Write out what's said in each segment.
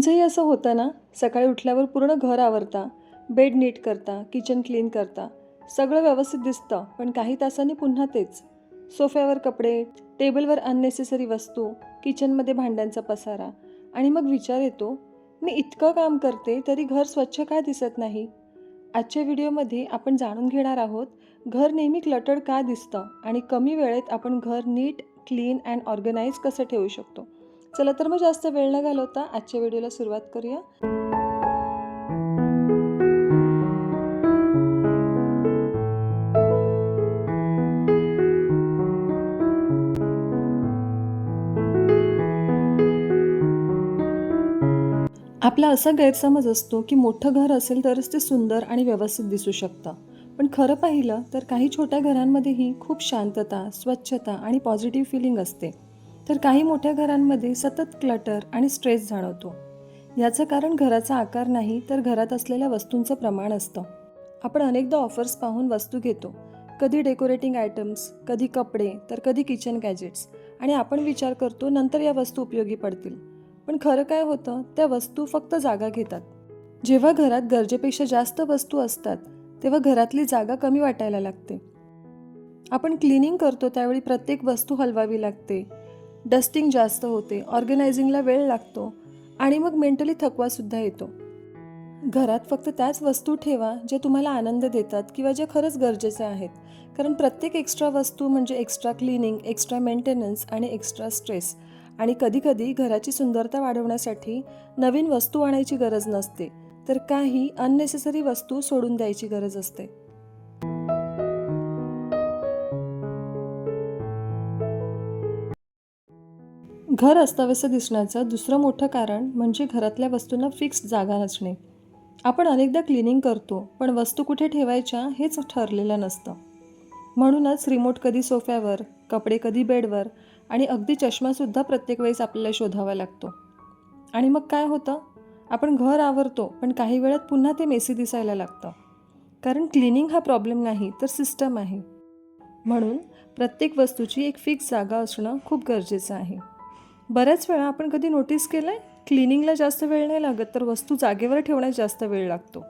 तुमचंही असं होतं ना, सकाळी उठल्यावर पूर्ण घर आवरता, बेड नीट करता, किचन क्लीन करता, सगळं व्यवस्थित दिसतं, पण काही तासांनी पुन्हा तेच. सोफ्यावर कपडे, टेबलवर अननेसेसरी वस्तू, किचनमध्ये भांड्यांचा पसारा आणि मग विचार येतो, मी इतकं काम करते तरी घर स्वच्छ का दिसत नाही? आजच्या व्हिडिओमध्ये आपण जाणून घेणार आहोत, घर नेहमी क्लटर्ड का दिसतं आणि कमी वेळेत आपण घर नीट, क्लीन अँड ऑर्गनाइज कसं ठेवू शकतो. चला तर मग जास्त वेळ न घालवता आजच्या व्हिडिओला सुरुवात करूया. आपला असा गैरसमज असतो की मोठं घर असेल तरच ते सुंदर आणि व्यवस्थित दिसू शकतं. पण खरं पाहिलं तर काही छोट्या घरांमध्येही खूप शांतता, स्वच्छता आणि पॉझिटिव्ह फिलिंग असते. तर काही मोठ्या घरांमध्ये सतत क्लटर आणि स्ट्रेस जाणवतो. याचं कारण घराचा आकार नाही तर घरात असलेल्या वस्तूंचं प्रमाण असतं. आपण अनेकदा ऑफर्स पाहून वस्तू घेतो. कधी डेकोरेटिंग आयटम्स, कधी कपडे, तर कधी किचन गॅजेट्स, आणि आपण विचार करतो नंतर या वस्तू उपयोगी पडतील. पण खरं काय होतं, त्या वस्तू फक्त जागा घेतात. जेव्हा घरात गरजेपेक्षा जास्त वस्तू असतात तेव्हा घरातली जागा कमी वाटायला लागते. आपण क्लिनिंग करतो त्यावेळी प्रत्येक वस्तू हलवावी लागते, डस्टिंग जास्त होते, ऑर्गनायझिंगला वेळ लागतो आणि मग मेंटली थकवासुद्धा येतो. घरात फक्त त्याच वस्तू ठेवा जे तुम्हाला आनंद देतात किंवा जे खरंच गरजेचे आहेत. कारण प्रत्येक एक्स्ट्रा वस्तू म्हणजे एक्स्ट्रा क्लिनिंग, एक्स्ट्रा मेंटेनन्स आणि एक्स्ट्रा स्ट्रेस. आणि कधीकधी घराची सुंदरता वाढवण्यासाठी नवीन वस्तू आणायची गरज नसते, तर काही अननेसेसरी वस्तू सोडून द्यायची गरज असते. घर अस्ताव्यस्त दिसण्याचं दुसरं मोठं कारण म्हणजे घरातल्या वस्तूंना फिक्स जागा नसणे. आपण अनेकदा क्लिनिंग करतो पण वस्तू कुठे ठेवायच्या हेच ठरलेलं नसतं. म्हणूनच रिमोट कधी सोफ्यावर, कपडे कधी बेडवर आणि अगदी चष्मासुद्धा प्रत्येक वेळेस आपल्याला शोधावा लागतो. आणि मग काय होतं, आपण घर आवरतो पण काही वेळात पुन्हा ते मेसी दिसायला लागतं. कारण क्लिनिंग हा प्रॉब्लेम नाही तर सिस्टम आहे. म्हणून प्रत्येक वस्तूची एक फिक्स जागा असणं खूप गरजेचं आहे. बऱ्याच वेळा आपण कधी नोटीस केलं आहे, क्लिनिंगला जास्त वेळ नाही लागत तर वस्तू जागेवर ठेवण्यात जास्त वेळ लागतो.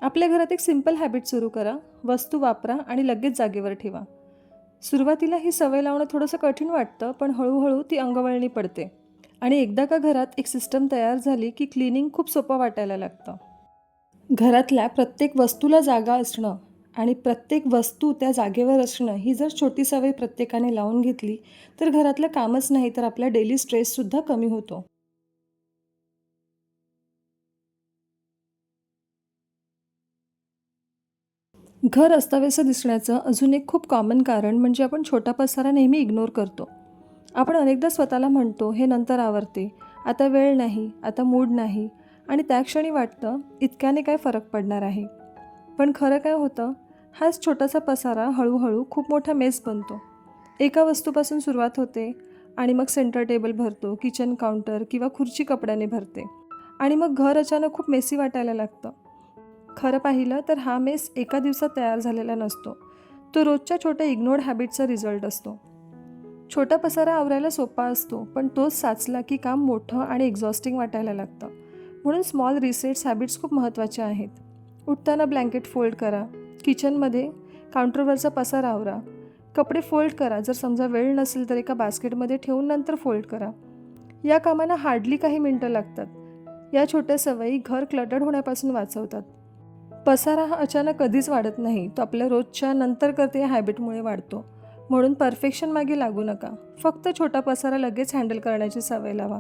आपल्या घरात एक सिंपल हॅबिट सुरू करा. वस्तू वापरा आणि लगेच जागेवर ठेवा. सुरुवातीला ही सवय लावणं थोडंसं कठीण वाटतं, पण हळूहळू ती अंगवळणी पडते. आणि एकदा का घरात एक सिस्टम तयार झाली की क्लिनिंग खूप सोपं वाटायला लागतं. घरातल्या प्रत्येक वस्तूला जागा असणं आणि प्रत्येक वस्तू त्या जागेवर असणं ही जर छोटी सवय प्रत्येकाने लावून घेतली तर घरातलं कामच नाही तर आपला डेली स्ट्रेससुद्धा कमी होतो. घर अस्ताव्यस्त दिसण्याचं अजून एक खूप कॉमन कारण म्हणजे आपण छोटा पसारा नेहमी इग्नोर करतो. आपण अनेकदा स्वतःला म्हणतो, हे नंतर आवरते, आता वेळ नाही, आता मूड नाही, आणि त्या क्षणी वाटतं इतक्याने काय फरक पडणार आहे. पण खरं काय होतं, हाच छोटासा पसारा हळूहळू खूप मोठा मेस बनतो. एका वस्तूपासून सुरुवात होते आणि मग सेंटर टेबल भरतो, किचन काउंटर किंवा खुर्ची कपड्याने भरते आणि मग घर अचानक खूप मेसी वाटायला लागतं. खरं पाहिलं तर हा मेस एका दिवसात तयार झालेला नसतो. तो रोजच्या छोट्या इग्नोर्ड हॅबिटचा रिझल्ट असतो. छोटा पसारा आवरायला सोपा असतो, पण तोच साचला की काम मोठं आणि एक्झॉस्टिंग वाटायला लागतं. म्हणून स्मॉल रिसेट्स हॅबिट्स खूप महत्त्वाच्या आहेत. उठताना ब्लँकेट फोल्ड करा, किचनमध्ये काउंटरवरचा पसारा आवरा, कपडे फोल्ड करा, जर समजा वेळ नसेल तर एका बास्केटमध्ये ठेवून नंतर फोल्ड करा. या कामांना हार्डली काही मिनटं लागतात. या छोट्या सवयी घर क्लटर्ड होण्यापासून वाचवतात. पसारा हा अचानक कधीच वाढत नाही, तो आपल्या रोजच्या नंतर करते या हॅबिटमुळे वाढतो. म्हणून परफेक्शन मागे लागू नका. फक्त छोटा पसारा लगेच हँडल करण्याची सवय लावा.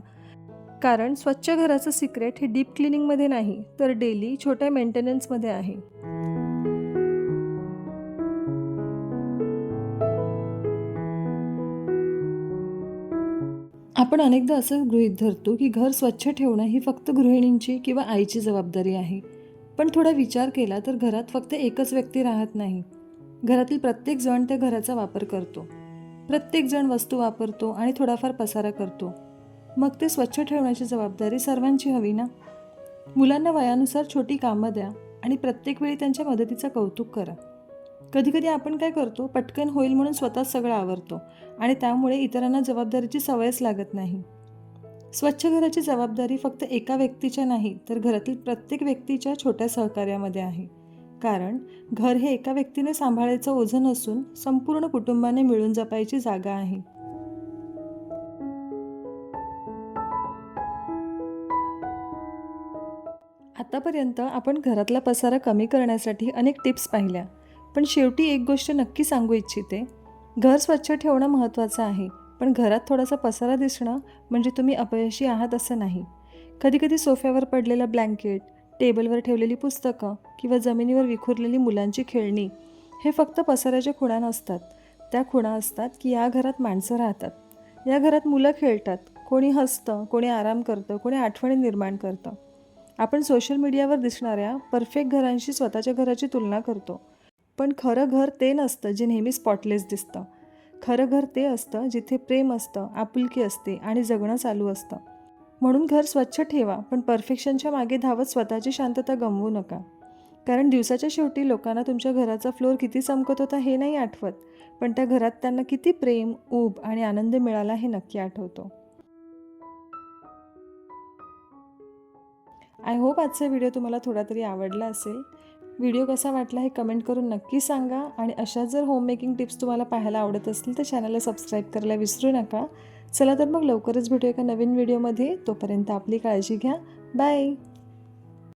कारण स्वच्छ घराचं सिक्रेट हे डीप क्लिनिंगमध्ये नाही तर डेली छोट्या मेंटेनन्समध्ये आहे. आपण अनेकदा असं गृहीत धरतो की घर स्वच्छ ठेवणं ही फक्त गृहिणींची किंवा आईची जबाबदारी आहे. पण थोडा विचार केला तर घरात फक्त एकच व्यक्ती राहत नाही. घरातील प्रत्येक जण त्या घराचा वापर करतो. प्रत्येक जण वस्तू वापरतो आणि थोडाफार पसारा करतो. मग ते स्वच्छ ठेवण्याची जबाबदारी सर्वांची हवी ना. मुलांना वयानुसार छोटी कामं द्या आणि प्रत्येक वेळी त्यांच्या मदतीचं कौतुक करा. कधीकधी आपण काय करतो, पटकन होईल म्हणून स्वतःच सगळं आवरतो आणि त्यामुळे इतरांना जबाबदारीची सवयच लागत नाही. स्वच्छ घराची जबाबदारी फक्त एका व्यक्तीच्या नाही, तर घरातील प्रत्येक व्यक्तीच्या छोट्या सहकार्यामध्ये आहे. कारण घर हे एका व्यक्तीने सांभाळायचं ओझं नसून संपूर्ण कुटुंबाने मिळून जपायची जागा आहे. आतापर्यंत आपण घरातला पसारा कमी करण्यासाठी अनेक टिप्स पाहिल्या, पण शेवटी एक गोष्ट नक्की सांगू इच्छिते. घर स्वच्छ ठेवणं महत्त्वाचं आहे, पण घरात थोडासा पसारा दिसणं म्हणजे तुम्ही अपयशी आहात असं नाही. कधीकधी सोफ्यावर पडलेलं ब्लँकेट, टेबलवर ठेवलेली पुस्तकं किंवा जमिनीवर विखुरलेली मुलांची खेळणी हे फक्त पसाऱ्याच्या खुणा नसतात. त्या खुणा असतात की या घरात माणसं राहतात, या घरात मुलं खेळतात, कोणी हसतं, कोणी आराम करतं, कोणी आठवणी निर्माण करतं. आपण सोशल मीडियावर दिसणाऱ्या परफेक्ट घरांशी स्वतःच्या घराची तुलना करतो, पण खरं घर ते नसतं जे नेहमी स्पॉटलेस दिसतं. खरं घर ते असतं जिथे प्रेम असतं, आपुलकी असते आणि जगणं चालू असतं. म्हणून घर स्वच्छ ठेवा, पण परफेक्शनच्या मागे धावत स्वतःची शांतता गमवू नका. कारण दिवसाच्या शेवटी लोकांना तुमच्या घराचा फ्लोअर किती चमकत होता हे नाही आठवत, पण त्या घरात त्यांना किती प्रेम, ऊब आणि आनंद मिळाला हे नक्की आठवतो. आय होप आजचा व्हिडिओ तुम्हाला थोडा तरी आवडला असेल. व्हिडिओ कसा वाटला हे कमेंट करून नक्की सांगा आणि अशाच जर होम मेकिंग टिप्स तुम्हाला पाहायला आवडत असतील तर चॅनलला सबस्क्राईब करायला विसरू नका. चला तर मग लवकरच भेटू एका नवीन व्हिडिओमध्ये. तोपर्यंत आपली काळजी घ्या. बाय.